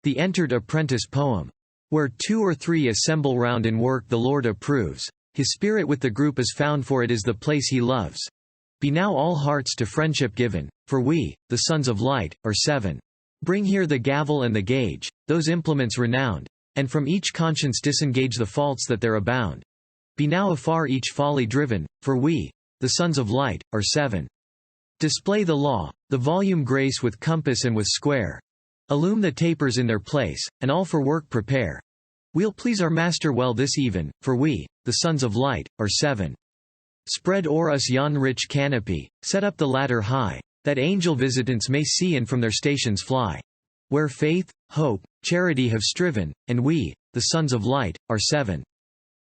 The Entered Apprentice poem. Where 2 or 3 assemble round in work the Lord approves, His Spirit with the group is found, for it is the place He loves. Be now all hearts to friendship given, for we, the sons of light, are 7. Bring here the gavel and the gauge, those implements renowned, and from each conscience disengage the faults that there abound. Be now afar each folly driven, for we, the sons of light, are 7. Display the law, the volume grace with compass and with square. Illume the tapers in their place, and all for work prepare. We'll please our Master well this even, for we, the sons of light, are 7. Spread o'er us yon rich canopy, set up the ladder high, that angel visitants may see and from their stations fly. Where faith, hope, charity have striven, and we, the sons of light, are 7.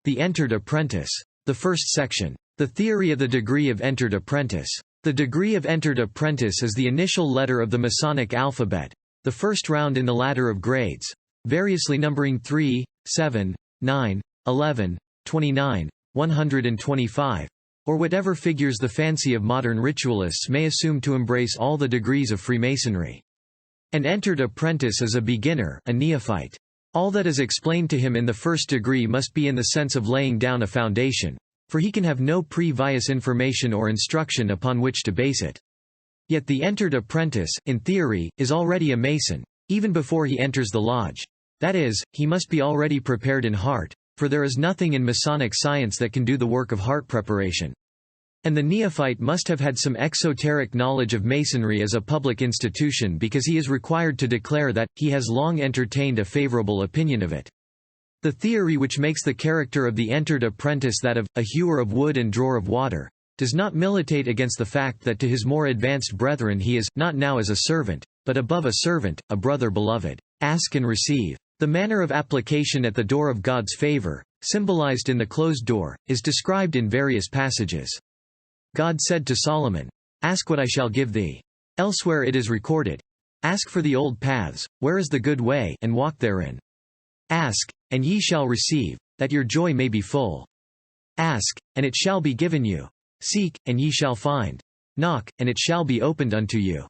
The Entered Apprentice. The first section. The theory of the degree of Entered Apprentice. The degree of Entered Apprentice is the initial letter of the Masonic alphabet, the first round in the ladder of grades, variously numbering 3, 7, 9, 11, 29, 125, or whatever figures the fancy of modern ritualists may assume to embrace all the degrees of Freemasonry. An Entered Apprentice is a beginner, a neophyte. All that is explained to him in the first degree must be in the sense of laying down a foundation, for he can have no previous information or instruction upon which to base it. Yet the Entered Apprentice, in theory, is already a Mason, even before he enters the lodge. That is, he must be already prepared in heart, for there is nothing in Masonic science that can do the work of heart preparation. And the neophyte must have had some exoteric knowledge of Masonry as a public institution, because he is required to declare that he has long entertained a favorable opinion of it. The theory which makes the character of the Entered Apprentice that of a hewer of wood and drawer of water does not militate against the fact that to his more advanced brethren he is, not now as a servant, but above a servant, a brother beloved. Ask and receive. The manner of application at the door of God's favor, symbolized in the closed door, is described in various passages. God said to Solomon, "Ask what I shall give thee." Elsewhere it is recorded, "Ask for the old paths, where is the good way, and walk therein. Ask, and ye shall receive, that your joy may be full. Ask, and it shall be given you. Seek, and ye shall find. Knock, and it shall be opened unto you.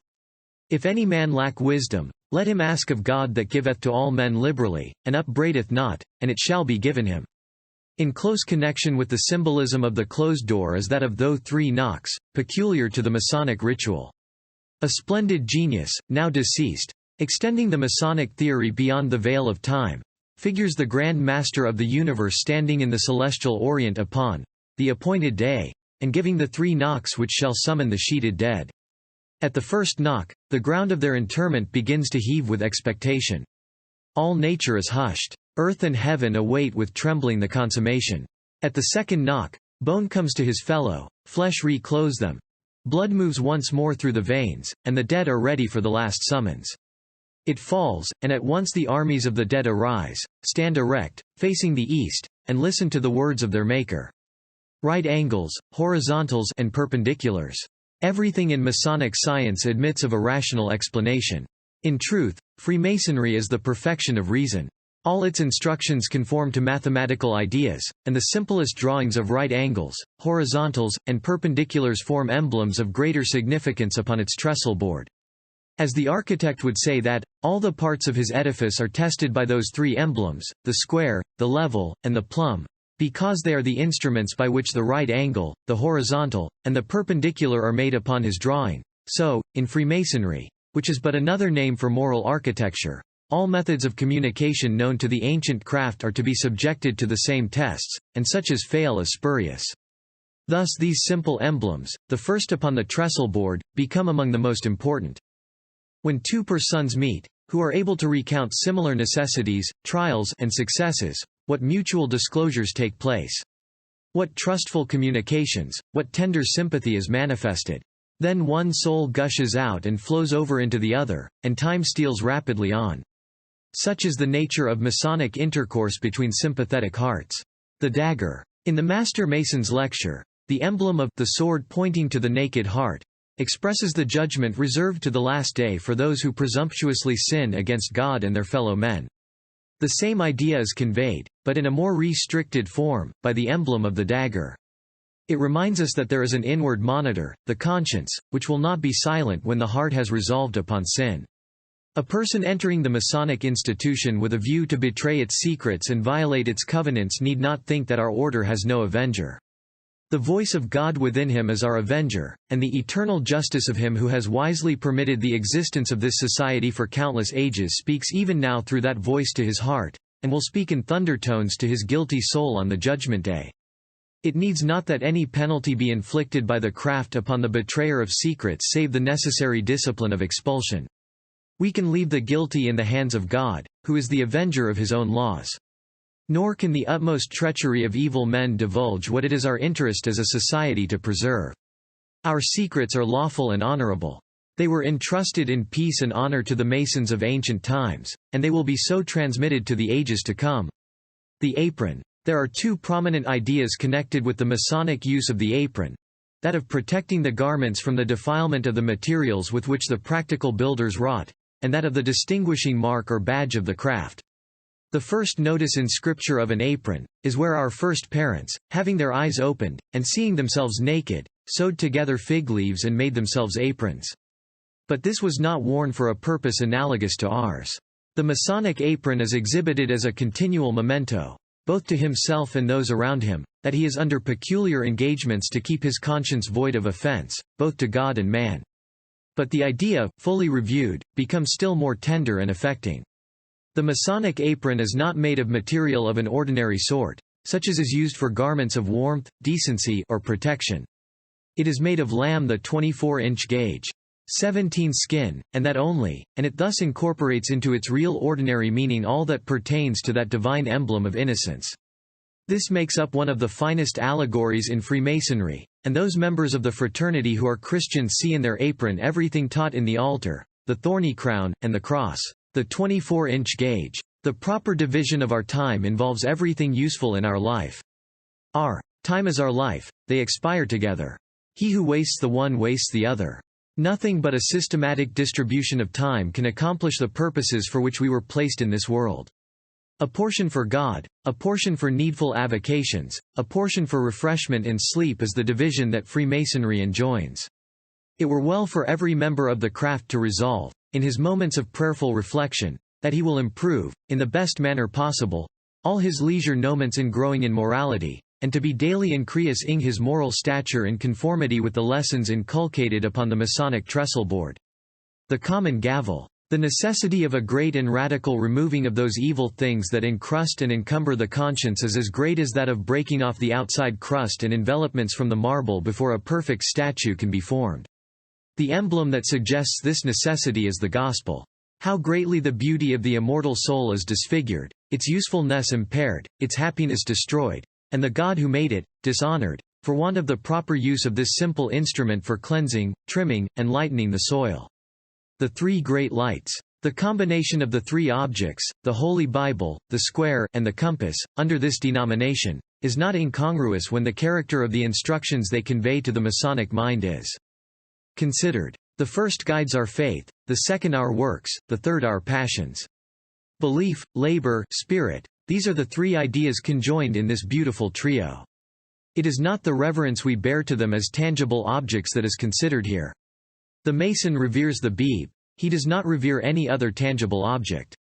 If any man lack wisdom, let him ask of God that giveth to all men liberally, and upbraideth not, and it shall be given him." In close connection with the symbolism of the closed door is that of those 3 knocks, peculiar to the Masonic ritual. A splendid genius, now deceased, extending the Masonic theory beyond the veil of time, figures the Grand Master of the universe standing in the celestial Orient upon the appointed day, and giving the 3 knocks which shall summon the sheeted dead. At the first knock, the ground of their interment begins to heave with expectation. All nature is hushed. Earth and heaven await with trembling the consummation. At the second knock, bone comes to his fellow, flesh re-clothes them. Blood moves once more through the veins, and the dead are ready for the last summons. It falls, and at once the armies of the dead arise, stand erect, facing the east, and listen to the words of their Maker. Right angles, horizontals, and perpendiculars. Everything in Masonic science admits of a rational explanation. In truth, Freemasonry is the perfection of reason. All its instructions conform to mathematical ideas, and the simplest drawings of right angles, horizontals, and perpendiculars form emblems of greater significance upon its trestle board. As the architect would say that, all the parts of his edifice are tested by those 3 emblems, the square, the level, and the plumb, because they are the instruments by which the right angle, the horizontal, and the perpendicular are made upon his drawing. So, in Freemasonry, which is but another name for moral architecture, all methods of communication known to the ancient craft are to be subjected to the same tests, and such as fail is spurious. Thus these simple emblems, the first upon the trestle board, become among the most important. When 2 persons meet, who are able to recount similar necessities, trials, and successes, what mutual disclosures take place. What trustful communications, what tender sympathy is manifested. Then one soul gushes out and flows over into the other, and time steals rapidly on. Such is the nature of Masonic intercourse between sympathetic hearts. The dagger. In the Master Mason's lecture, the emblem of the sword pointing to the naked heart expresses the judgment reserved to the last day for those who presumptuously sin against God and their fellow men. The same idea is conveyed, but in a more restricted form, by the emblem of the dagger. It reminds us that there is an inward monitor, the conscience, which will not be silent when the heart has resolved upon sin. A person entering the Masonic institution with a view to betray its secrets and violate its covenants need not think that our order has no avenger. The voice of God within him is our avenger, and the eternal justice of him who has wisely permitted the existence of this society for countless ages speaks even now through that voice to his heart, and will speak in thundertones to his guilty soul on the judgment day. It needs not that any penalty be inflicted by the craft upon the betrayer of secrets save the necessary discipline of expulsion. We can leave the guilty in the hands of God, who is the avenger of his own laws. Nor can the utmost treachery of evil men divulge what it is our interest as a society to preserve. Our secrets are lawful and honorable. They were entrusted in peace and honor to the Masons of ancient times, and they will be so transmitted to the ages to come. The apron. There are two prominent ideas connected with the Masonic use of the apron: that of protecting the garments from the defilement of the materials with which the practical builders wrought, and that of the distinguishing mark or badge of the craft. The first notice in Scripture of an apron is where our first parents, having their eyes opened, and seeing themselves naked, sewed together fig leaves and made themselves aprons. But this was not worn for a purpose analogous to ours. The Masonic apron is exhibited as a continual memento, both to himself and those around him, that he is under peculiar engagements to keep his conscience void of offense, both to God and man. But the idea, fully reviewed, becomes still more tender and affecting. The Masonic apron is not made of material of an ordinary sort, such as is used for garments of warmth, decency, or protection. It is made of lamb the 24-inch gauge, 17 skin, and that only, and it thus incorporates into its real ordinary meaning all that pertains to that divine emblem of innocence. This makes up one of the finest allegories in Freemasonry, and those members of the fraternity who are Christians see in their apron everything taught in the altar, the thorny crown, and the cross. The 24-inch gauge. The proper division of our time involves everything useful in our life. Our time is our life, they expire together. He who wastes the one wastes the other. Nothing but a systematic distribution of time can accomplish the purposes for which we were placed in this world. A portion for God, a portion for needful avocations, a portion for refreshment and sleep is the division that Freemasonry enjoins. It were well for every member of the craft to resolve, in his moments of prayerful reflection, that he will improve, in the best manner possible, all his leisure moments in growing in morality, and to be daily increasing his moral stature in conformity with the lessons inculcated upon the Masonic trestle-board. The common gavel. The necessity of a great and radical removing of those evil things that encrust and encumber the conscience is as great as that of breaking off the outside crust and envelopments from the marble before a perfect statue can be formed. The emblem that suggests this necessity is the gospel. How greatly the beauty of the immortal soul is disfigured, its usefulness impaired, its happiness destroyed, and the God who made it, dishonored, for want of the proper use of this simple instrument for cleansing, trimming, and lightening the soil. The three great lights. The combination of the three objects, the Holy Bible, the square, and the compass, under this denomination, is not incongruous when the character of the instructions they convey to the Masonic mind is considered. The first guides our faith, the second our works, the third our passions. Belief, labor, spirit, these are the three ideas conjoined in this beautiful trio. It is not the reverence we bear to them as tangible objects that is considered here. The Mason reveres the beeb, he does not revere any other tangible object.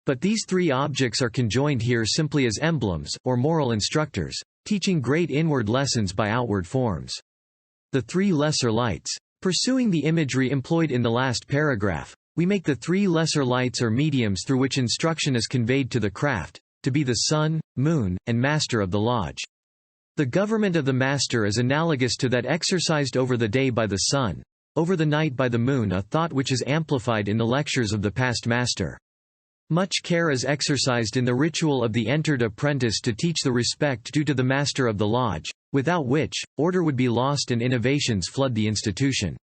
But these three objects are conjoined here simply as emblems, or moral instructors, teaching great inward lessons by outward forms. The three lesser lights. Pursuing the imagery employed in the last paragraph, we make the three lesser lights or mediums through which instruction is conveyed to the craft, to be the sun, moon, and master of the lodge. The government of the master is analogous to that exercised over the day by the sun, over the night by the moon, a thought which is amplified in the lectures of the past master. Much care is exercised in the ritual of the entered apprentice to teach the respect due to the master of the lodge, without which, order would be lost and innovations flood the institution.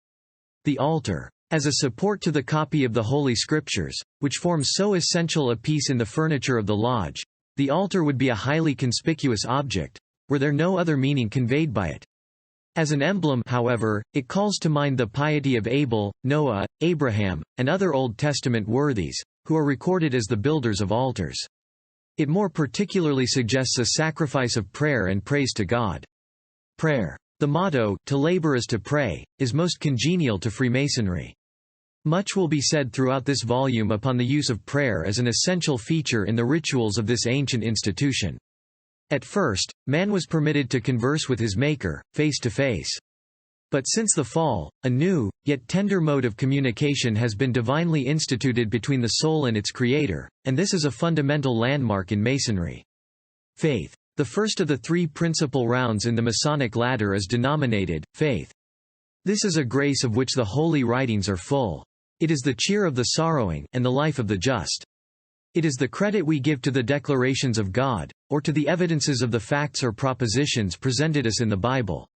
The altar. As a support to the copy of the Holy Scriptures, which forms so essential a piece in the furniture of the lodge, the altar would be a highly conspicuous object, were there no other meaning conveyed by it. As an emblem, however, it calls to mind the piety of Abel, Noah, Abraham, and other Old Testament worthies, who are recorded as the builders of altars. It more particularly suggests a sacrifice of prayer and praise to God. Prayer. The motto, "To labor is to pray," is most congenial to Freemasonry. Much will be said throughout this volume upon the use of prayer as an essential feature in the rituals of this ancient institution. At first, man was permitted to converse with his Maker, face to face. But since the fall, a new, yet tender mode of communication has been divinely instituted between the soul and its Creator, and this is a fundamental landmark in Masonry. Faith. The first of the three principal rounds in the Masonic ladder is denominated faith. This is a grace of which the holy writings are full. It is the cheer of the sorrowing, and the life of the just. It is the credit we give to the declarations of God, or to the evidences of the facts or propositions presented us in the Bible.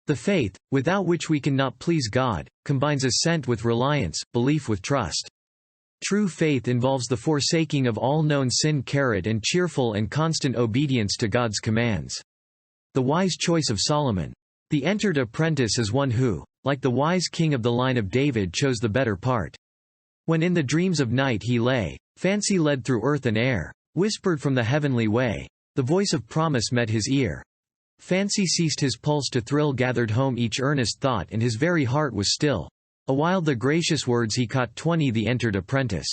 The faith, without which we cannot please God, combines assent with reliance, belief with trust. True faith involves the forsaking of all known sin and cheerful and constant obedience to God's commands. The wise choice of Solomon. The entered apprentice is one who, like the wise king of the line of David, chose the better part. When in the dreams of night he lay, fancy led through earth and air, whispered from the heavenly way, the voice of promise met his ear. Fancy ceased his pulse to thrill, gathered home each earnest thought, and his very heart was still. Awhile the gracious words he caught 20 the entered apprentice.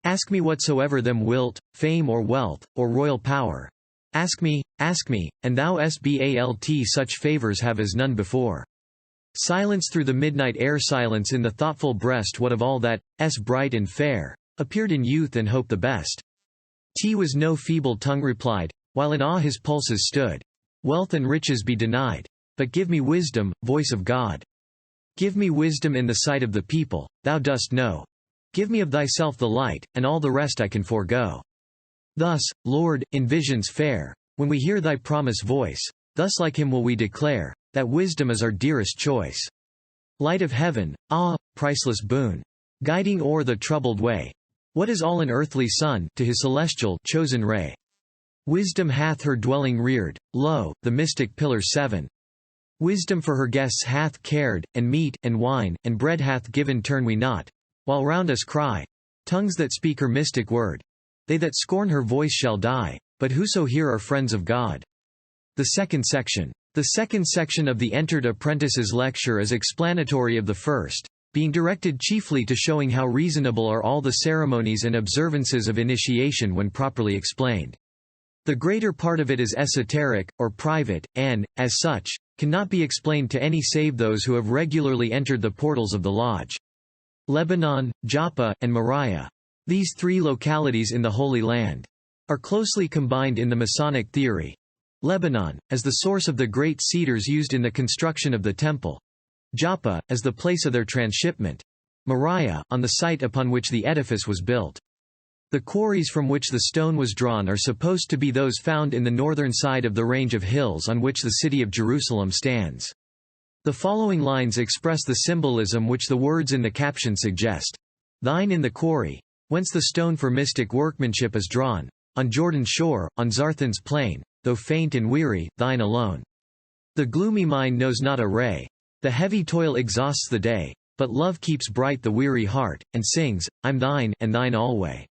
Ask me whatsoever them wilt, fame or wealth, or royal power. Ask me, and thou sbalt such favors have as none before. Silence through the midnight air, silence in the thoughtful breast, what of all that, bright and fair, appeared in youth and hope the best? Was no feeble tongue replied, while in awe his pulses stood. Wealth and riches be denied. But give me wisdom, voice of God. Give me wisdom in the sight of the people, thou dost know. Give me of thyself the light, and all the rest I can forego. Thus, Lord, in visions fair, when we hear thy promise voice, thus like him will we declare, that wisdom is our dearest choice. Light of heaven, priceless boon, guiding o'er the troubled way. What is all an earthly sun to his celestial chosen ray? Wisdom hath her dwelling reared, lo, the mystic pillars 7. Wisdom for her guests hath cared, and meat, and wine, and bread hath given, turn we not, while round us cry, tongues that speak her mystic word. They that scorn her voice shall die, but whoso hear are friends of God. The second section. The second section of the Entered Apprentice's lecture is explanatory of the first, being directed chiefly to showing how reasonable are all the ceremonies and observances of initiation when properly explained. The greater part of it is esoteric, or private, and, as such, cannot be explained to any save those who have regularly entered the portals of the lodge. Lebanon, Joppa, and Moriah. These three localities in the Holy Land are closely combined in the Masonic theory. Lebanon, as the source of the great cedars used in the construction of the temple. Joppa, as the place of their transshipment. Moriah, on the site upon which the edifice was built. The quarries from which the stone was drawn are supposed to be those found in the northern side of the range of hills on which the city of Jerusalem stands. The following lines express the symbolism which the words in the caption suggest. Thine in the quarry, whence the stone for mystic workmanship is drawn, on Jordan's shore, on Zarthan's plain, though faint and weary, thine alone. The gloomy mind knows not a ray, the heavy toil exhausts the day, but love keeps bright the weary heart, and sings, I'm thine, and thine alway.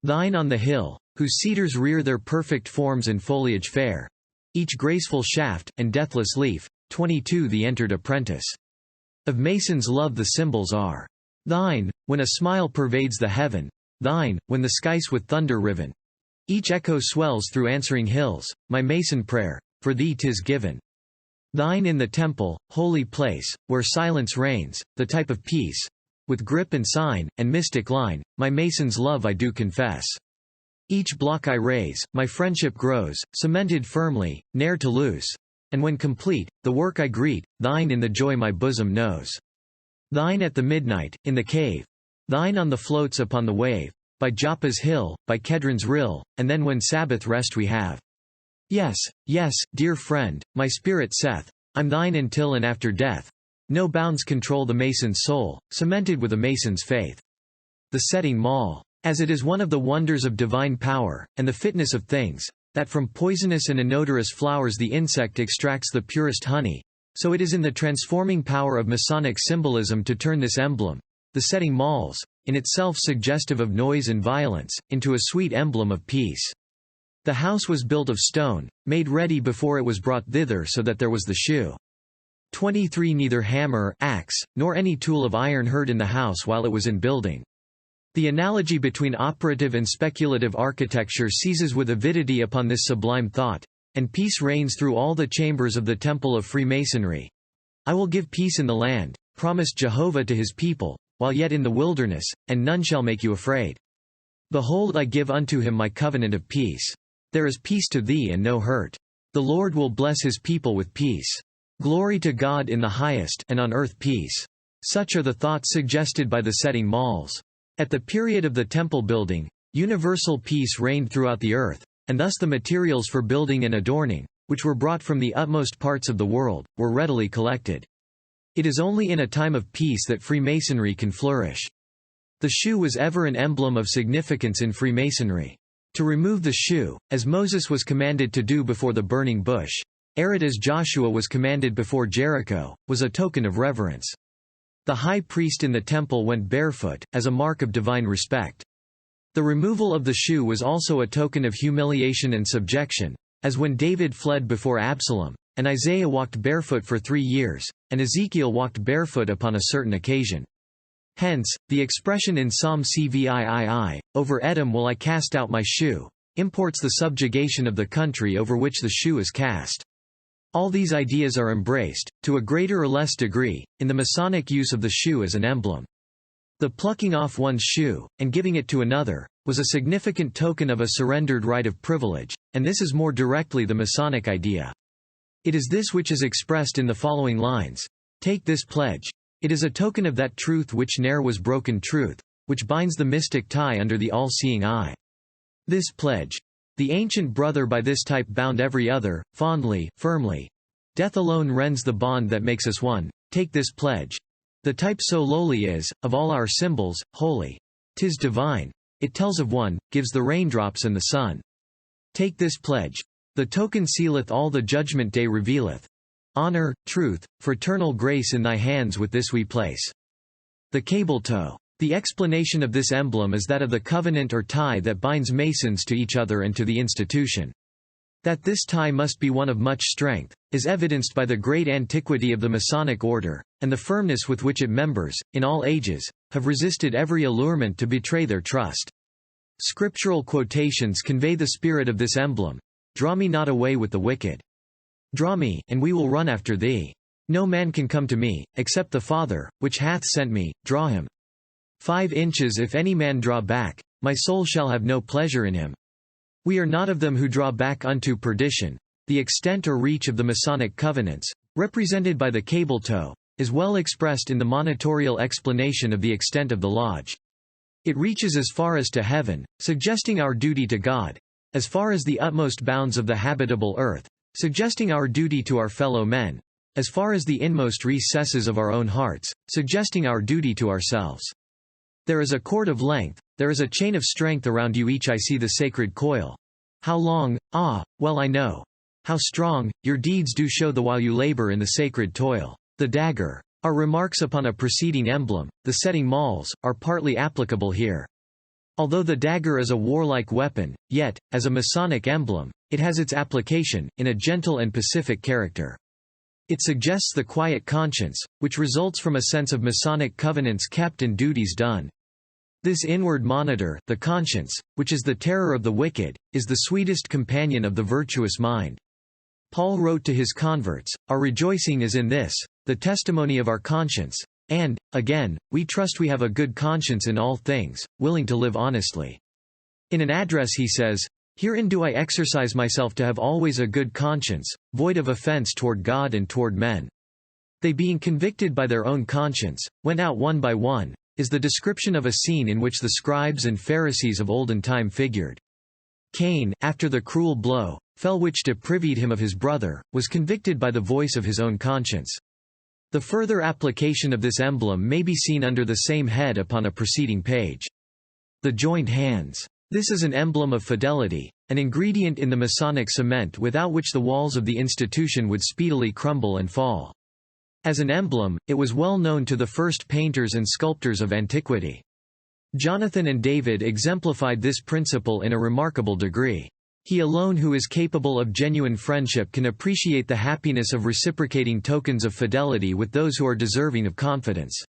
Thine on the hill, whose cedars rear their perfect forms and foliage fair, each graceful shaft, and deathless leaf. 22 The Entered Apprentice. Of Masons' love the symbols are thine, when a smile pervades the heaven, thine, when the skies with thunder riven. Each echo swells through answering hills, my Mason prayer, for thee 'tis given. Thine in the temple, holy place, where silence reigns, the type of peace, with grip and sign, and mystic line, my Mason's love I do confess. Each block I raise, my friendship grows, cemented firmly, ne'er to lose. And when complete, the work I greet, thine in the joy my bosom knows. Thine at the midnight, in the cave. Thine on the floats upon the wave, by Joppa's hill, by Kedron's rill, and then when Sabbath rest we have. Yes, yes, dear friend, my spirit saith, I'm thine until and after death. No bounds control the Mason's soul, cemented with a Mason's faith. The setting mall. As it is one of the wonders of divine power, and the fitness of things, that from poisonous and inodorous flowers the insect extracts the purest honey, so it is in the transforming power of Masonic symbolism to turn this emblem, the setting malls, in itself suggestive of noise and violence, into a sweet emblem of peace. The house was built of stone, made ready before it was brought thither so that there was the shoe. 23 Neither hammer, axe, nor any tool of iron heard in the house while it was in building. The analogy between operative and speculative architecture seizes with avidity upon this sublime thought, and peace reigns through all the chambers of the temple of Freemasonry. I will give peace in the land, promised Jehovah to his people, while yet in the wilderness, and none shall make you afraid. Behold, I give unto him my covenant of peace. There is peace to thee and no hurt. The Lord will bless his people with peace. Glory to God in the highest, and on earth peace. Such are the thoughts suggested by the setting malls. At the period of the temple building, universal peace reigned throughout the earth, and thus the materials for building and adorning, which were brought from the utmost parts of the world, were readily collected. It is only in a time of peace that Freemasonry can flourish. The shoe was ever an emblem of significance in Freemasonry. To remove the shoe, as Moses was commanded to do before the burning bush, ere it as Joshua was commanded before Jericho, was a token of reverence. The high priest in the temple went barefoot, as a mark of divine respect. The removal of the shoe was also a token of humiliation and subjection, as when David fled before Absalom, and Isaiah walked barefoot for 3 years, and Ezekiel walked barefoot upon a certain occasion. Hence, the expression in Psalm cviii, "Over Edom will I cast out my shoe," imports the subjugation of the country over which the shoe is cast. All these ideas are embraced, to a greater or less degree, in the Masonic use of the shoe as an emblem. The plucking off one's shoe, and giving it to another, was a significant token of a surrendered right of privilege, and this is more directly the Masonic idea. It is this which is expressed in the following lines: "Take this pledge. It is a token of that truth which ne'er was broken truth, which binds the mystic tie under the all-seeing eye. This pledge. The ancient brother by this type bound every other, fondly, firmly. Death alone rends the bond that makes us one. Take this pledge. The type so lowly is, of all our symbols, holy. 'Tis divine. It tells of one, gives the raindrops and the sun. Take this pledge. The token sealeth all the judgment day revealeth. Honor, truth, fraternal grace in thy hands with this we place." The cable toe. The explanation of this emblem is that of the covenant or tie that binds Masons to each other and to the institution. That this tie must be one of much strength, is evidenced by the great antiquity of the Masonic order, and the firmness with which its members, in all ages, have resisted every allurement to betray their trust. Scriptural quotations convey the spirit of this emblem: "Draw me not away with the wicked. Draw me, and we will run after thee. No man can come to me, except the Father, which hath sent me, draw him. 5 inches if any man draw back, my soul shall have no pleasure in him." We are not of them who draw back unto perdition. The extent or reach of the Masonic covenants, represented by the cable toe, is well expressed in the monitorial explanation of the extent of the lodge. It reaches as far as to heaven, suggesting our duty to God; as far as the utmost bounds of the habitable earth, suggesting our duty to our fellow men; as far as the inmost recesses of our own hearts, suggesting our duty to ourselves. There is a cord of length, there is a chain of strength around you each. I see the sacred coil. How long? Ah, well I know. How strong, your deeds do show the while you labor in the sacred toil. The dagger. Our remarks upon a preceding emblem, the setting malls, are partly applicable here. Although the dagger is a warlike weapon, yet, as a Masonic emblem, it has its application, in a gentle and pacific character. It suggests the quiet conscience, which results from a sense of Masonic covenants kept and duties done. This inward monitor, the conscience, which is the terror of the wicked, is the sweetest companion of the virtuous mind. Paul wrote to his converts, "Our rejoicing is in this, the testimony of our conscience, and, again, we trust we have a good conscience in all things, willing to live honestly." In an address he says, "Herein do I exercise myself to have always a good conscience, void of offense toward God and toward men." They being convicted by their own conscience, went out one by one, is the description of a scene in which the scribes and Pharisees of olden time figured. Cain, after the cruel blow, fell which deprived him of his brother, was convicted by the voice of his own conscience. The further application of this emblem may be seen under the same head upon a preceding page. The joined hands. This is an emblem of fidelity, an ingredient in the Masonic cement without which the walls of the institution would speedily crumble and fall. As an emblem, it was well known to the first painters and sculptors of antiquity. Jonathan and David exemplified this principle in a remarkable degree. He alone who is capable of genuine friendship can appreciate the happiness of reciprocating tokens of fidelity with those who are deserving of confidence.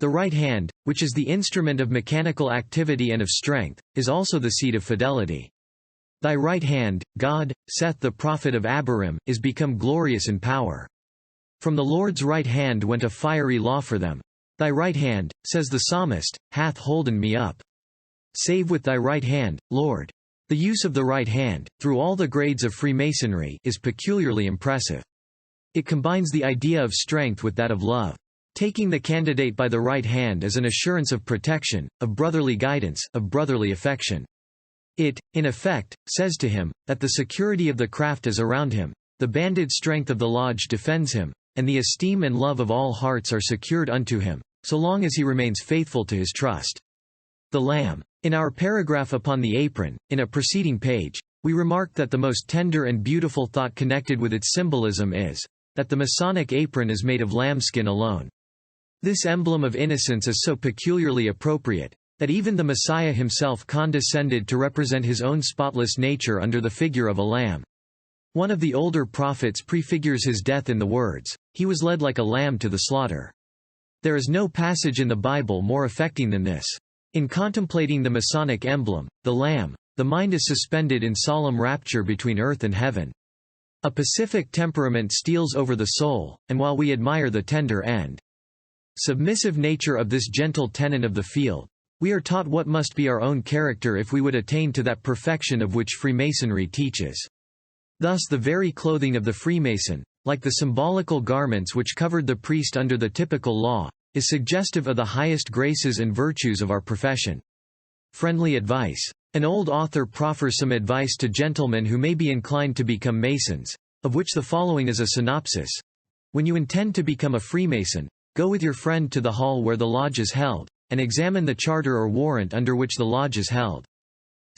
The right hand, which is the instrument of mechanical activity and of strength, is also the seat of fidelity. Thy right hand, God, saith the prophet of Abiram, is become glorious in power. From the Lord's right hand went a fiery law for them. Thy right hand, says the psalmist, hath holden me up. Save with thy right hand, Lord. The use of the right hand, through all the grades of Freemasonry, is peculiarly impressive. It combines the idea of strength with that of love. Taking the candidate by the right hand is an assurance of protection, of brotherly guidance, of brotherly affection. It, in effect, says to him, that the security of the craft is around him, the banded strength of the lodge defends him, and the esteem and love of all hearts are secured unto him, so long as he remains faithful to his trust. The Lamb. In our paragraph upon the apron, in a preceding page, we remarked that the most tender and beautiful thought connected with its symbolism is, that the Masonic apron is made of lambskin alone. This emblem of innocence is so peculiarly appropriate, that even the Messiah himself condescended to represent his own spotless nature under the figure of a lamb. One of the older prophets prefigures his death in the words, "He was led like a lamb to the slaughter." There is no passage in the Bible more affecting than this. In contemplating the Masonic emblem, the lamb, the mind is suspended in solemn rapture between earth and heaven. A pacific temperament steals over the soul, and while we admire the tender and submissive nature of this gentle tenant of the field, we are taught what must be our own character if we would attain to that perfection of which Freemasonry teaches. Thus the very clothing of the Freemason, like the symbolical garments which covered the priest under the typical law, is suggestive of the highest graces and virtues of our profession. Friendly advice. An old author proffers some advice to gentlemen who may be inclined to become Masons, of which the following is a synopsis. When you intend to become a Freemason, go with your friend to the hall where the lodge is held, and examine the charter or warrant under which the lodge is held.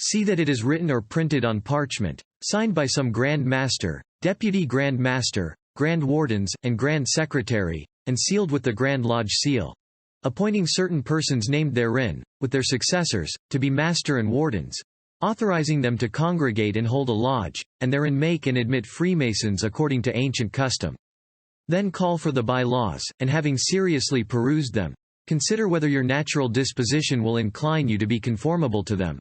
See that it is written or printed on parchment, signed by some Grand Master, Deputy Grand Master, Grand Wardens, and Grand Secretary, and sealed with the Grand Lodge seal, appointing certain persons named therein, with their successors, to be Master and Wardens, authorizing them to congregate and hold a lodge, and therein make and admit Freemasons according to ancient custom. Then call for the by-laws, and having seriously perused them, consider whether your natural disposition will incline you to be conformable to them.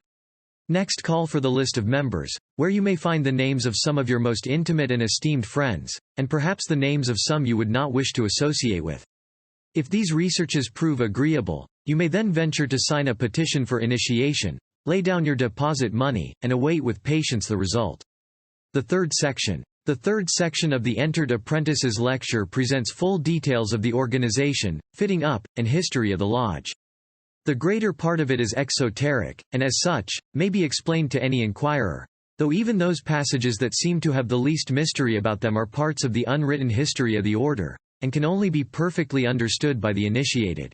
Next call for the list of members, where you may find the names of some of your most intimate and esteemed friends, and perhaps the names of some you would not wish to associate with. If these researches prove agreeable, you may then venture to sign a petition for initiation, lay down your deposit money, and await with patience the result. The third section. The third section of the Entered Apprentices lecture presents full details of the organization, fitting up, and history of the lodge. The greater part of it is exoteric, and as such, may be explained to any inquirer, though even those passages that seem to have the least mystery about them are parts of the unwritten history of the order, and can only be perfectly understood by the initiated.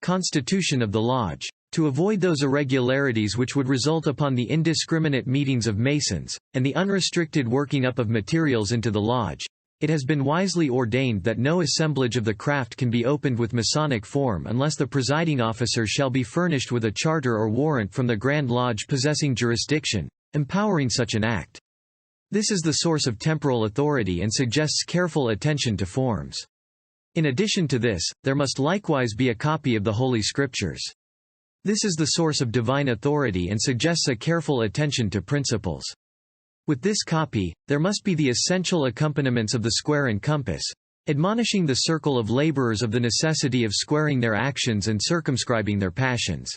Constitution of the Lodge. To avoid those irregularities which would result upon the indiscriminate meetings of Masons, and the unrestricted working up of materials into the lodge, it has been wisely ordained that no assemblage of the craft can be opened with Masonic form unless the presiding officer shall be furnished with a charter or warrant from the Grand Lodge possessing jurisdiction, empowering such an act. This is the source of temporal authority and suggests careful attention to forms. In addition to this, there must likewise be a copy of the Holy Scriptures. This is the source of divine authority and suggests a careful attention to principles. With this copy, there must be the essential accompaniments of the square and compass, admonishing the circle of laborers of the necessity of squaring their actions and circumscribing their passions.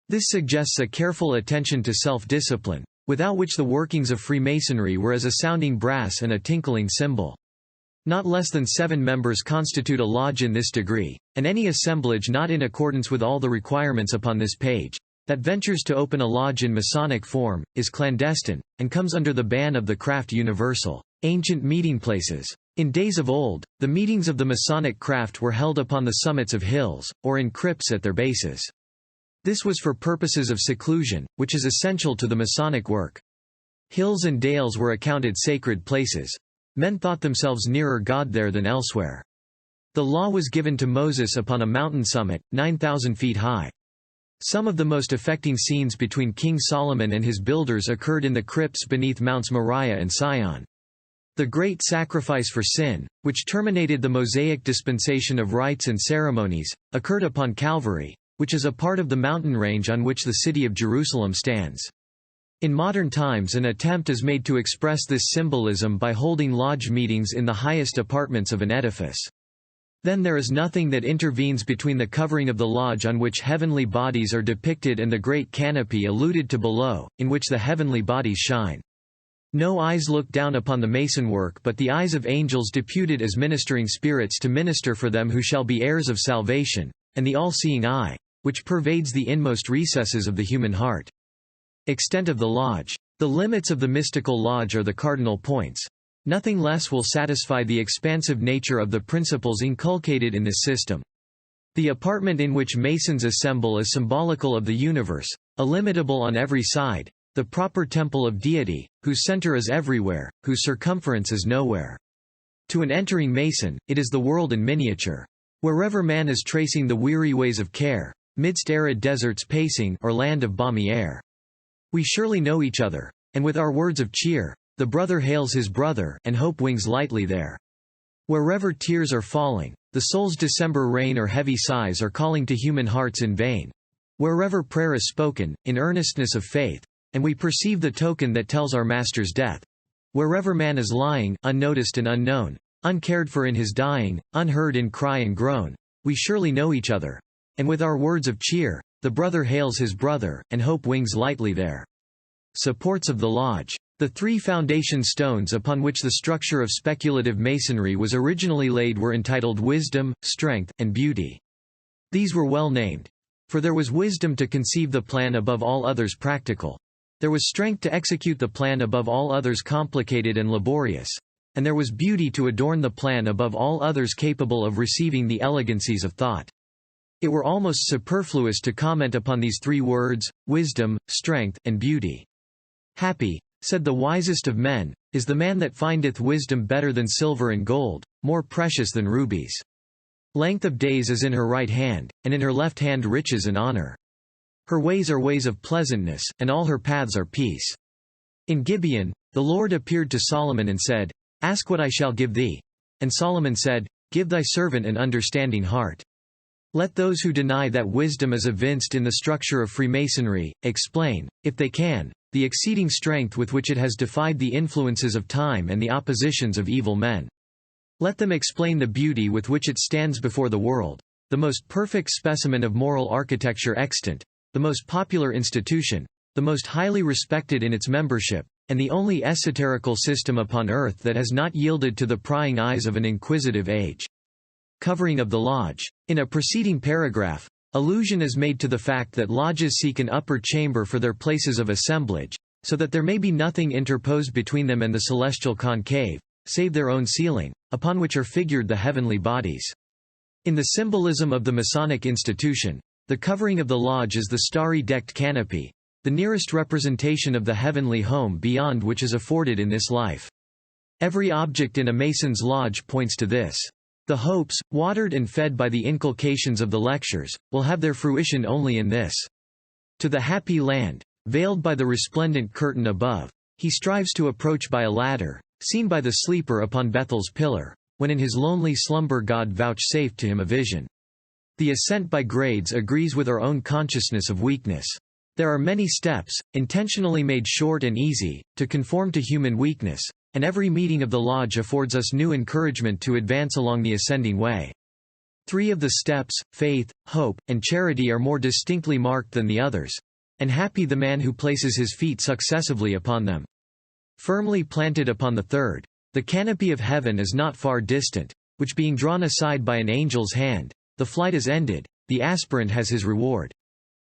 This suggests a careful attention to self-discipline, without which the workings of Freemasonry were as a sounding brass and a tinkling cymbal. Not less than 7 members constitute a lodge in this degree, and any assemblage not in accordance with all the requirements upon this page, that ventures to open a lodge in Masonic form, is clandestine, and comes under the ban of the craft universal. Ancient meeting places. In days of old, the meetings of the Masonic craft were held upon the summits of hills, or in crypts at their bases. This was for purposes of seclusion, which is essential to the Masonic work. Hills and dales were accounted sacred places. Men thought themselves nearer God there than elsewhere. The law was given to Moses upon a mountain summit, 9,000 feet high. Some of the most affecting scenes between King Solomon and his builders occurred in the crypts beneath Mounts Moriah and Sion. The great sacrifice for sin, which terminated the Mosaic dispensation of rites and ceremonies, occurred upon Calvary, which is a part of the mountain range on which the city of Jerusalem stands. In modern times, an attempt is made to express this symbolism by holding lodge meetings in the highest apartments of an edifice. Then there is nothing that intervenes between the covering of the lodge on which heavenly bodies are depicted and the great canopy alluded to below, in which the heavenly bodies shine. No eyes look down upon the mason work but the eyes of angels deputed as ministering spirits to minister for them who shall be heirs of salvation, and the all-seeing eye, which pervades the inmost recesses of the human heart. Extent of the lodge. The limits of the mystical lodge are the cardinal points. Nothing less will satisfy the expansive nature of the principles inculcated in this system. The apartment in which Masons assemble is symbolical of the universe, illimitable on every side, the proper temple of deity, whose center is everywhere, whose circumference is nowhere. To an entering Mason, it is the world in miniature. Wherever man is tracing the weary ways of care, midst arid deserts pacing, or land of balmy air. We surely know each other, and with our words of cheer, the brother hails his brother, and hope wings lightly there. Wherever tears are falling, the soul's December rain or heavy sighs are calling to human hearts in vain. Wherever prayer is spoken, in earnestness of faith, and we perceive the token that tells our Master's death. Wherever man is lying, unnoticed and unknown, uncared for in his dying, unheard in cry and groan, we surely know each other, and with our words of cheer, the brother hails his brother, and hope wings lightly there. Supports of the lodge. The three foundation stones upon which the structure of speculative masonry was originally laid were entitled wisdom, strength, and beauty. These were well named. For there was wisdom to conceive the plan above all others practical. There was strength to execute the plan above all others complicated and laborious. And there was beauty to adorn the plan above all others capable of receiving the elegancies of thought. It were almost superfluous to comment upon these three words, wisdom, strength, and beauty. Happy, said the wisest of men, is the man that findeth wisdom better than silver and gold, more precious than rubies. Length of days is in her right hand, and in her left hand riches and honor. Her ways are ways of pleasantness, and all her paths are peace. In Gibeon, the Lord appeared to Solomon and said, Ask what I shall give thee. And Solomon said, Give thy servant an understanding heart. Let those who deny that wisdom is evinced in the structure of Freemasonry, explain, if they can, the exceeding strength with which it has defied the influences of time and the oppositions of evil men. Let them explain the beauty with which it stands before the world, the most perfect specimen of moral architecture extant, the most popular institution, the most highly respected in its membership, and the only esoterical system upon earth that has not yielded to the prying eyes of an inquisitive age. Covering of the lodge. In a preceding paragraph, allusion is made to the fact that lodges seek an upper chamber for their places of assemblage, so that there may be nothing interposed between them and the celestial concave, save their own ceiling, upon which are figured the heavenly bodies. In the symbolism of the Masonic institution, the covering of the lodge is the starry decked canopy, the nearest representation of the heavenly home beyond which is afforded in this life. Every object in a Mason's lodge points to this. The hopes, watered and fed by the inculcations of the lectures, will have their fruition only in this. To the happy land, veiled by the resplendent curtain above, he strives to approach by a ladder, seen by the sleeper upon Bethel's pillar, when in his lonely slumber God vouchsafed to him a vision. The ascent by grades agrees with our own consciousness of weakness. There are many steps, intentionally made short and easy, to conform to human weakness, and every meeting of the lodge affords us new encouragement to advance along the ascending way. Three of the steps, faith, hope, and charity, are more distinctly marked than the others, and happy the man who places his feet successively upon them. Firmly planted upon the third, the canopy of heaven is not far distant, which being drawn aside by an angel's hand, the flight is ended, the aspirant has his reward.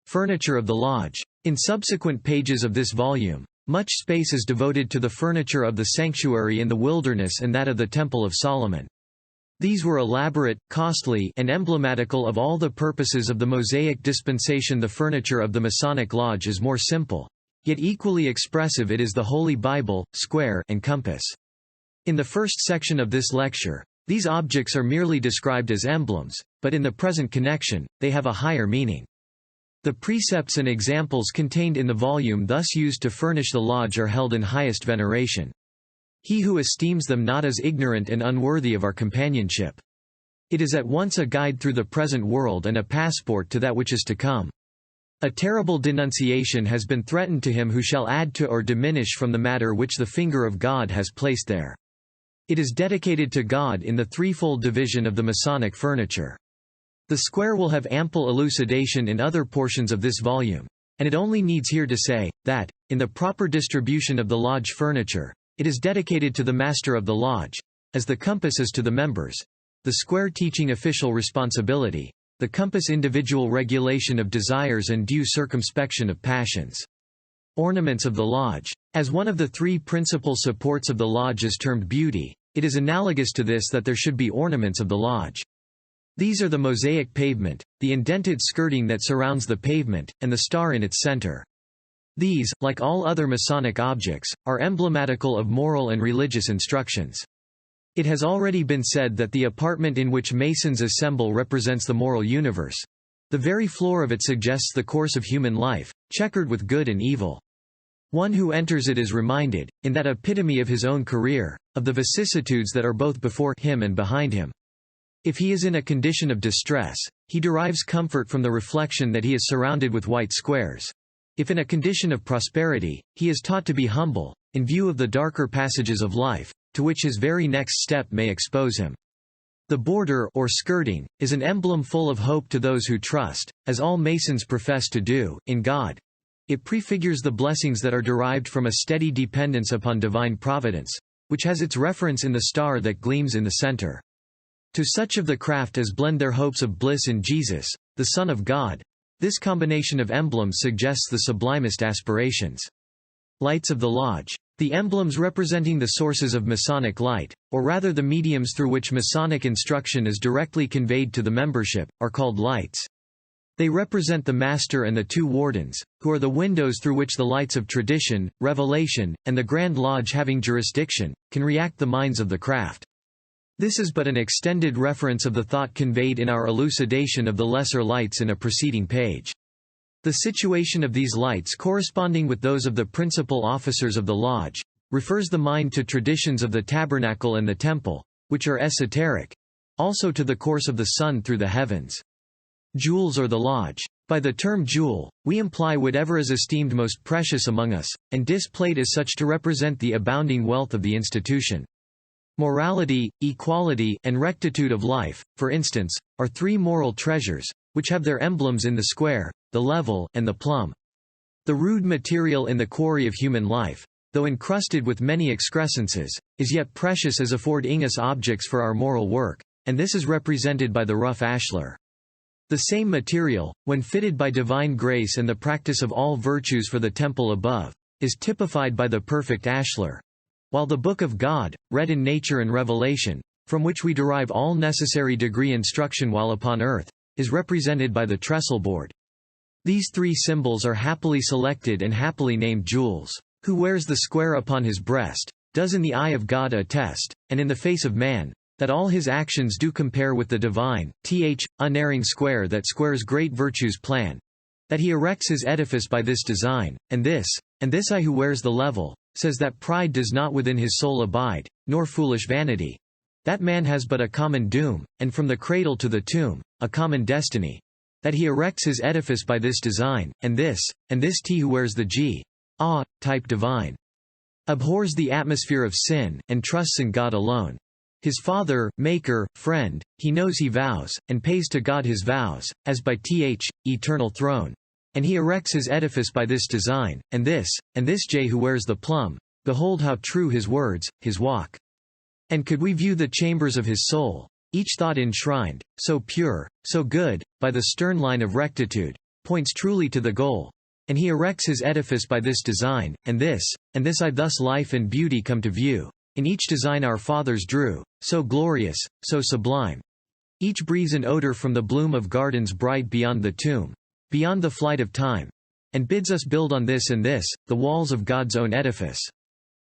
Furniture of the lodge. In subsequent pages of this volume, much space is devoted to the furniture of the sanctuary in the wilderness and that of the Temple of Solomon. These were elaborate, costly, and emblematical of all the purposes of the Mosaic dispensation. The furniture of the Masonic Lodge is more simple, yet equally expressive. It is the Holy Bible, square, and compass. In the first section of this lecture, these objects are merely described as emblems, but in the present connection, they have a higher meaning. The precepts and examples contained in the volume thus used to furnish the lodge are held in highest veneration. He who esteems them not as ignorant and unworthy of our companionship. It is at once a guide through the present world and a passport to that which is to come. A terrible denunciation has been threatened to him who shall add to or diminish from the matter which the finger of God has placed there. It is dedicated to God in the threefold division of the Masonic furniture. The square will have ample elucidation in other portions of this volume, and it only needs here to say, that, in the proper distribution of the lodge furniture, it is dedicated to the master of the lodge, as the compass is to the members, the square teaching official responsibility, the compass individual regulation of desires and due circumspection of passions. Ornaments of the lodge. As one of the three principal supports of the lodge is termed beauty, it is analogous to this that there should be ornaments of the lodge. These are the mosaic pavement, the indented skirting that surrounds the pavement, and the star in its center. These, like all other Masonic objects, are emblematical of moral and religious instructions. It has already been said that the apartment in which Masons assemble represents the moral universe. The very floor of it suggests the course of human life, checkered with good and evil. One who enters it is reminded, in that epitome of his own career, of the vicissitudes that are both before him and behind him. If he is in a condition of distress, he derives comfort from the reflection that he is surrounded with white squares. If in a condition of prosperity, he is taught to be humble, in view of the darker passages of life, to which his very next step may expose him. The border or skirting is an emblem full of hope to those who trust, as all Masons profess to do, in God. It prefigures the blessings that are derived from a steady dependence upon divine providence, which has its reference in the star that gleams in the center. To such of the craft as blend their hopes of bliss in Jesus, the Son of God, this combination of emblems suggests the sublimest aspirations. Lights of the lodge. The emblems representing the sources of Masonic light, or rather the mediums through which Masonic instruction is directly conveyed to the membership, are called lights. They represent the Master and the two wardens, who are the windows through which the lights of tradition, revelation, and the Grand Lodge having jurisdiction, can react the minds of the craft. This is but an extended reference of the thought conveyed in our elucidation of the lesser lights in a preceding page. The situation of these lights corresponding with those of the principal officers of the lodge, refers the mind to traditions of the tabernacle and the temple, which are esoteric, also to the course of the sun through the heavens. Jewels or the lodge. By the term jewel, we imply whatever is esteemed most precious among us, and displayed as such to represent the abounding wealth of the institution. Morality, equality, and rectitude of life, for instance, are three moral treasures, which have their emblems in the square, the level, and the plumb. The rude material in the quarry of human life, though encrusted with many excrescences, is yet precious as affording us objects for our moral work, and this is represented by the rough ashlar. The same material, when fitted by divine grace and the practice of all virtues for the temple above, is typified by the perfect ashlar. While the Book of God, read in nature and revelation, from which we derive all necessary degree instruction while upon earth, is represented by the trestle board. These three symbols are happily selected and happily named jewels. Who wears the square upon his breast, does in the eye of God attest, and in the face of man, that all his actions do compare with the divine, unerring square that squares great virtues plan. That he erects his edifice by this design, and this eye who wears the level, says that pride does not within his soul abide, nor foolish vanity. That man has but a common doom, and from the cradle to the tomb, a common destiny. That he erects his edifice by this design, and this T who wears the type divine. Abhors the atmosphere of sin, and trusts in God alone. His Father, Maker, Friend, he knows he vows, and pays to God his vows, as by eternal throne. And he erects his edifice by this design, and this J who wears the plumb, behold how true his words, his walk. And could we view the chambers of his soul, each thought enshrined, so pure, so good, by the stern line of rectitude, points truly to the goal. And he erects his edifice by this design, and this I thus life and beauty come to view. In each design our fathers drew, so glorious, so sublime. Each breathes an odor from the bloom of gardens bright beyond the tomb, beyond the flight of time, and bids us build on this and this, the walls of God's own edifice.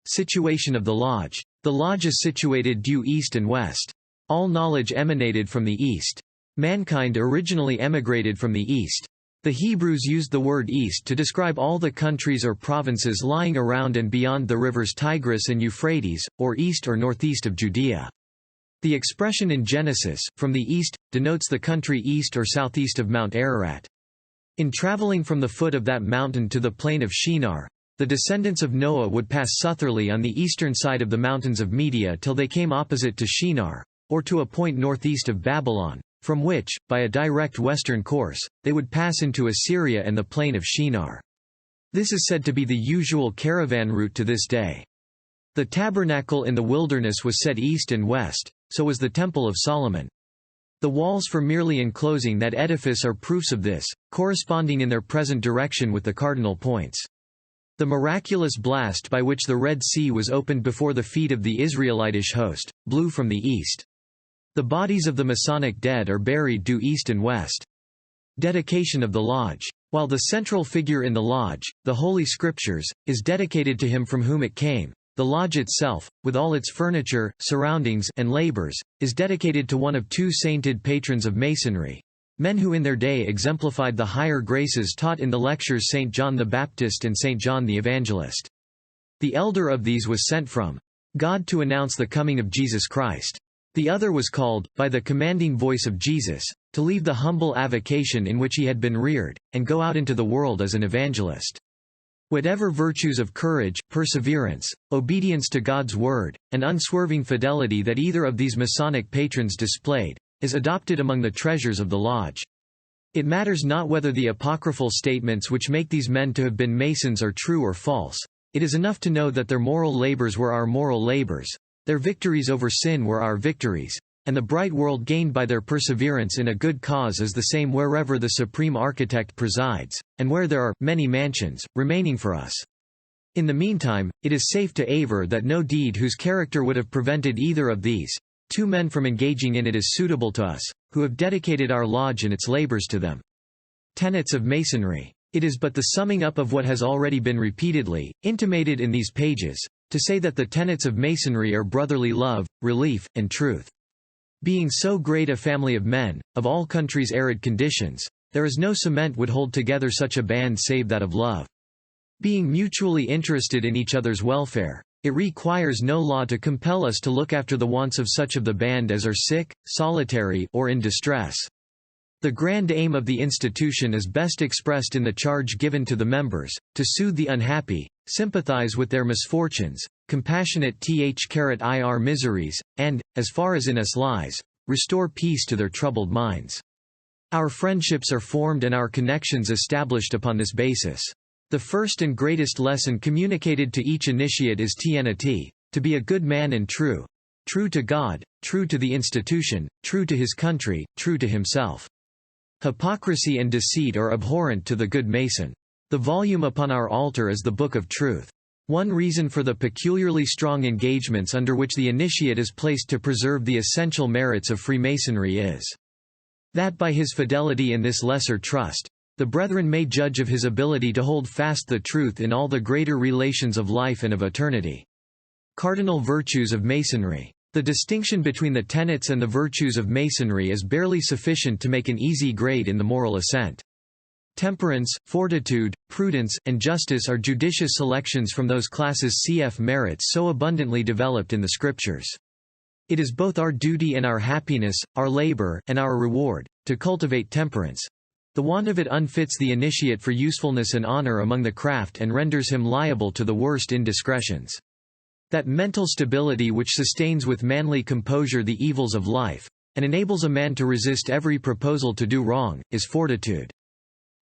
Situation of the lodge. The lodge is situated due east and west. All knowledge emanated from the east. Mankind originally emigrated from the east. The Hebrews used the word East to describe all the countries or provinces lying around and beyond the rivers Tigris and Euphrates, or east or northeast of Judea. The expression in Genesis, from the east, denotes the country east or southeast of Mount Ararat. In traveling from the foot of that mountain to the plain of Shinar, the descendants of Noah would pass southerly on the eastern side of the mountains of Media till they came opposite to Shinar, or to a point northeast of Babylon, from which, by a direct western course, they would pass into Assyria and the plain of Shinar. This is said to be the usual caravan route to this day. The tabernacle in the wilderness was set east and west, so was the Temple of Solomon. The walls for merely enclosing that edifice are proofs of this, corresponding in their present direction with the cardinal points. The miraculous blast by which the Red Sea was opened before the feet of the Israelitish host, blew from the east. The bodies of the Masonic dead are buried due east and west. Dedication of the Lodge. While the central figure in the Lodge, the Holy Scriptures, is dedicated to him from whom it came, the Lodge itself, with all its furniture, surroundings, and labors, is dedicated to one of two sainted patrons of Masonry, men who in their day exemplified the higher graces taught in the lectures St. John the Baptist and St. John the Evangelist. The elder of these was sent from God to announce the coming of Jesus Christ. The other was called, by the commanding voice of Jesus, to leave the humble avocation in which he had been reared, and go out into the world as an evangelist. Whatever virtues of courage, perseverance, obedience to God's word, and unswerving fidelity that either of these Masonic patrons displayed, is adopted among the treasures of the Lodge. It matters not whether the apocryphal statements which make these men to have been Masons are true or false. It is enough to know that their moral labors were our moral labors, their victories over sin were our victories, and the bright world gained by their perseverance in a good cause is the same wherever the Supreme Architect presides, and where there are many mansions remaining for us. In the meantime, it is safe to aver that no deed whose character would have prevented either of these two men from engaging in it is suitable to us, who have dedicated our lodge and its labors to them. Tenets of Masonry. It is but the summing up of what has already been repeatedly intimated in these pages, to say that the tenets of Masonry are brotherly love, relief, and truth. Being so great a family of men, of all countries' arid conditions, there is no cement would hold together such a band save that of love. Being mutually interested in each other's welfare, it requires no law to compel us to look after the wants of such of the band as are sick, solitary, or in distress. The grand aim of the institution is best expressed in the charge given to the members, to soothe the unhappy, sympathize with their misfortunes, compassionate ir miseries, and, as far as in us lies, restore peace to their troubled minds. Our friendships are formed and our connections established upon this basis. The first and greatest lesson communicated to each initiate is TNT, to be a good man and true. True to God, true to the institution, true to his country, true to himself. Hypocrisy and deceit are abhorrent to the good Mason. The volume upon our altar is the Book of Truth. One reason for the peculiarly strong engagements under which the initiate is placed to preserve the essential merits of Freemasonry is that by his fidelity in this lesser trust, the brethren may judge of his ability to hold fast the truth in all the greater relations of life and of eternity. Cardinal virtues of Masonry. The distinction between the tenets and the virtues of Masonry is barely sufficient to make an easy grade in the moral ascent. Temperance, fortitude, prudence, and justice are judicious selections from those classes cf. merits so abundantly developed in the Scriptures. It is both our duty and our happiness, our labor, and our reward, to cultivate temperance. The want of it unfits the initiate for usefulness and honor among the craft and renders him liable to the worst indiscretions. That mental stability which sustains with manly composure the evils of life, and enables a man to resist every proposal to do wrong, is fortitude.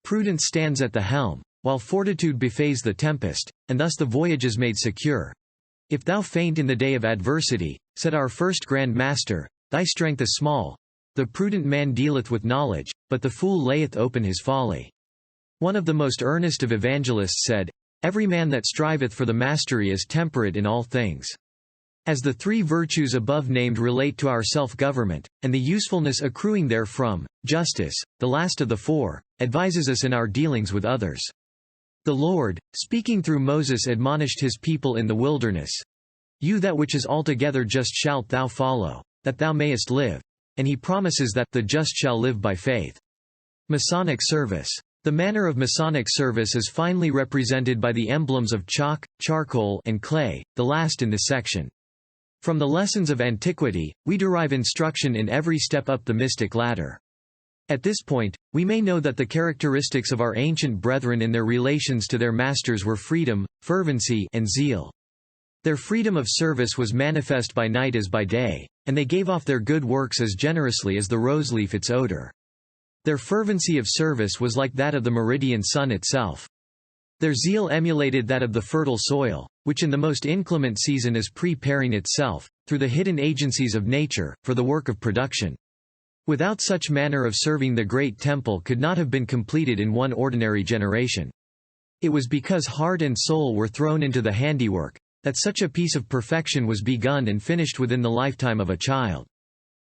Prudence stands at the helm, while fortitude befays the tempest, and thus the voyage is made secure. If thou faint in the day of adversity, said our first Grand Master, thy strength is small. The prudent man dealeth with knowledge, but the fool layeth open his folly. One of the most earnest of evangelists said, every man that striveth for the mastery is temperate in all things. As the three virtues above named relate to our self-government, and the usefulness accruing therefrom, justice, the last of the four, advises us in our dealings with others. The Lord, speaking through Moses, admonished his people in the wilderness, you that which is altogether just shalt thou follow, that thou mayest live. And he promises that the just shall live by faith. Masonic service. The manner of Masonic service is finely represented by the emblems of chalk, charcoal, and clay, the last in this section. From the lessons of antiquity, we derive instruction in every step up the mystic ladder. At this point, we may know that the characteristics of our ancient brethren in their relations to their masters were freedom, fervency, and zeal. Their freedom of service was manifest by night as by day, and they gave off their good works as generously as the roseleaf its odor. Their fervency of service was like that of the meridian sun itself. Their zeal emulated that of the fertile soil, which in the most inclement season is preparing itself, through the hidden agencies of nature, for the work of production. Without such manner of serving the great temple could not have been completed in one ordinary generation. It was because heart and soul were thrown into the handiwork, that such a piece of perfection was begun and finished within the lifetime of a child.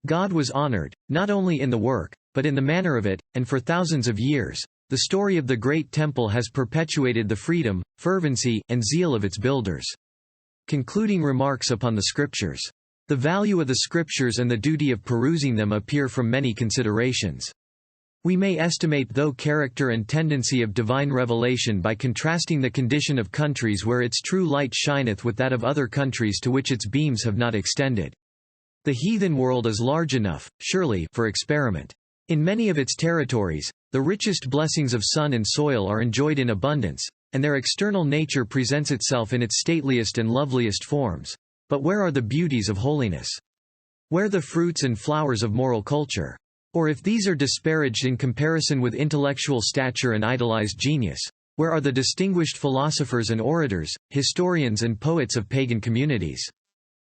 God was honored, not only in the work, but in the manner of it, and for thousands of years, the story of the great temple has perpetuated the freedom, fervency, and zeal of its builders. Concluding remarks upon the Scriptures. The value of the Scriptures and the duty of perusing them appear from many considerations. We may estimate the character and tendency of divine revelation by contrasting the condition of countries where its true light shineth with that of other countries to which its beams have not extended. The heathen world is large enough, surely, for experiment. In many of its territories, the richest blessings of sun and soil are enjoyed in abundance, and their external nature presents itself in its stateliest and loveliest forms. But where are the beauties of holiness? Where the fruits and flowers of moral culture? Or if these are disparaged in comparison with intellectual stature and idolized genius, where are the distinguished philosophers and orators, historians and poets of pagan communities?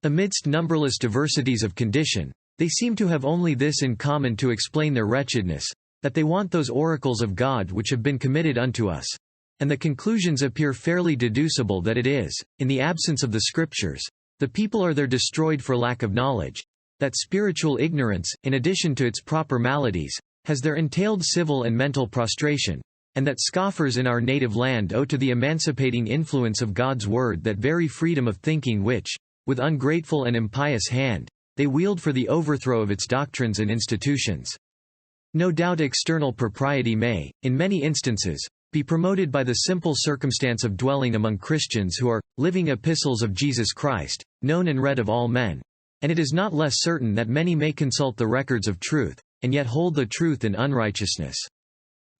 Amidst numberless diversities of condition, they seem to have only this in common to explain their wretchedness, that they want those oracles of God which have been committed unto us. And the conclusions appear fairly deducible that it is, in the absence of the Scriptures, the people are there destroyed for lack of knowledge, that spiritual ignorance, in addition to its proper maladies, has there entailed civil and mental prostration, and that scoffers in our native land owe to the emancipating influence of God's word that very freedom of thinking which, with ungrateful and impious hand, they wield for the overthrow of its doctrines and institutions. No doubt external propriety may, in many instances, be promoted by the simple circumstance of dwelling among Christians who are living epistles of Jesus Christ, known and read of all men, and it is not less certain that many may consult the records of truth, and yet hold the truth in unrighteousness.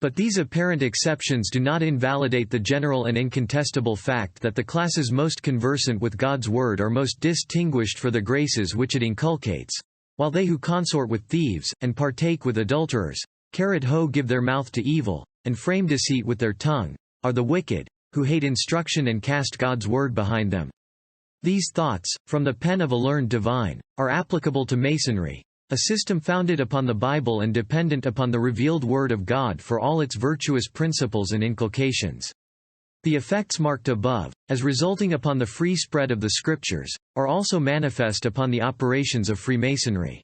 But these apparent exceptions do not invalidate the general and incontestable fact that the classes most conversant with God's word are most distinguished for the graces which it inculcates, while they who consort with thieves, and partake with adulterers, give their mouth to evil, and frame deceit with their tongue, are the wicked, who hate instruction and cast God's word behind them. These thoughts, from the pen of a learned divine, are applicable to Masonry, a system founded upon the Bible and dependent upon the revealed Word of God for all its virtuous principles and inculcations. The effects marked above, as resulting upon the free spread of the Scriptures, are also manifest upon the operations of Freemasonry.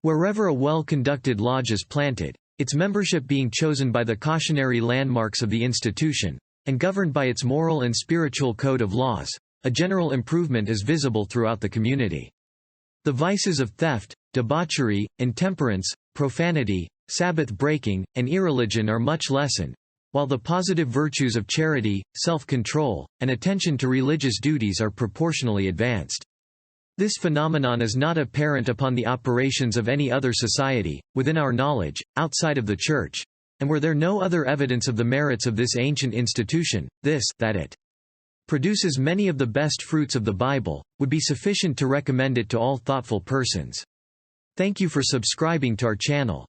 Wherever a well-conducted lodge is planted, its membership being chosen by the cautionary landmarks of the institution, and governed by its moral and spiritual code of laws, a general improvement is visible throughout the community. The vices of theft, debauchery, intemperance, profanity, Sabbath breaking, and irreligion are much lessened, while the positive virtues of charity, self-control, and attention to religious duties are proportionally advanced. This phenomenon is not apparent upon the operations of any other society, within our knowledge, outside of the Church, and were there no other evidence of the merits of this ancient institution, that it produces many of the best fruits of the Bible, would be sufficient to recommend it to all thoughtful persons. Thank you for subscribing to our channel.